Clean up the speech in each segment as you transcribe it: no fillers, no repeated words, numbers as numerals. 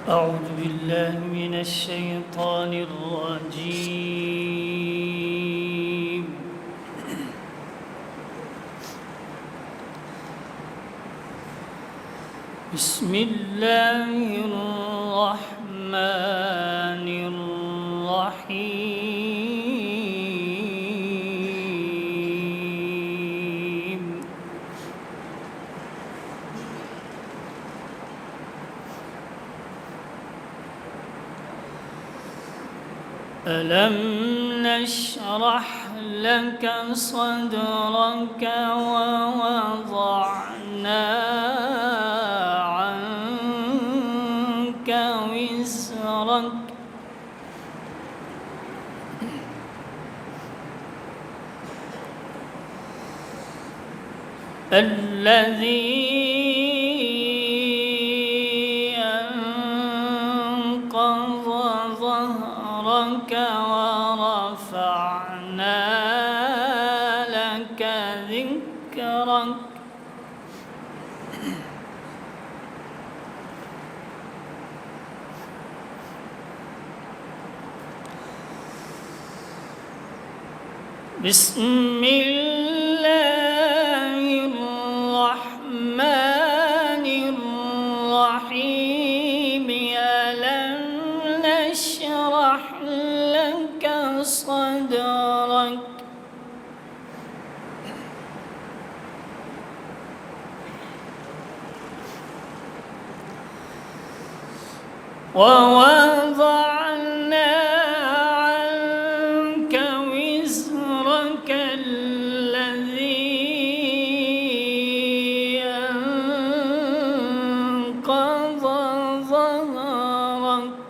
أعوذ بالله من الشيطان الرجيم. بسم الله الرحمن الرحيم. ألم نشرح لك صدرك ووضعنا عنك وزرك الذي أنقض ظهرك ورفعنا لك ذكرك. بسم الله الرحمن الرحيم. ألم نشرح لك صدرك ووضعنا عنك وزرك الذي أنقض ظهرك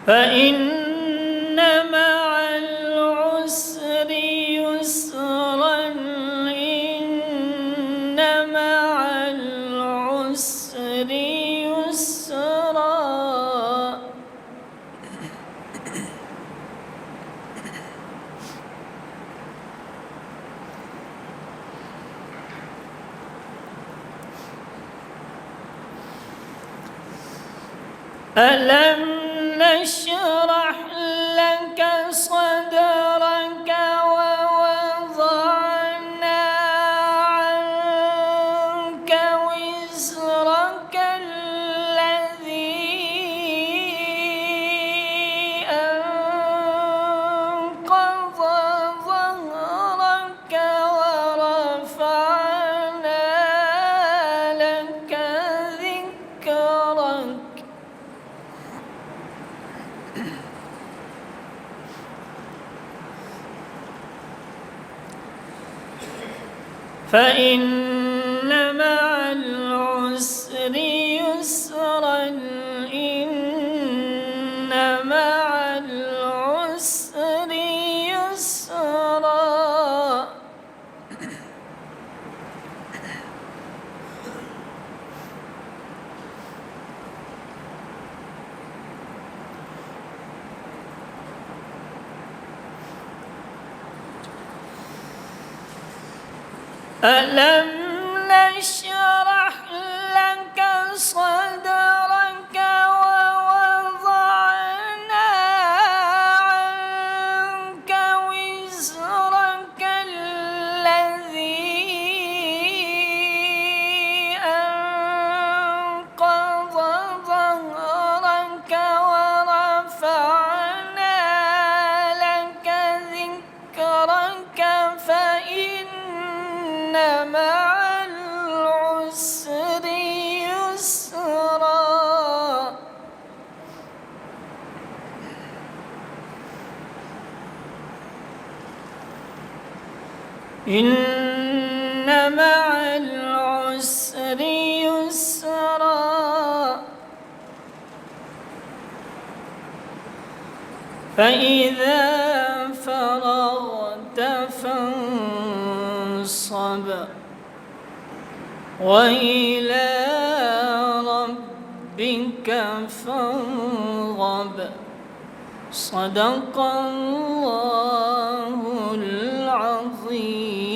فإن مع العسر يسرا. إن مع العسر يسرا. ألم نشرح لك صدرك ووضعنا عنك وزرك الذي أنقض ظهرك ورفعنا لك ذكرك. فإن مع العسر يسرا. إن مع العسر يسرا. ألم نشرح لك صدرك ووضعنا عنك وزرك الذي أنقض ظهرك ورفعنا لك ذكرك. فإن مع العسر يسرا. إن مع العسر يسرا. فإذا فرغت فانصب وإلى ربك فارغب. صدق الله العظيم.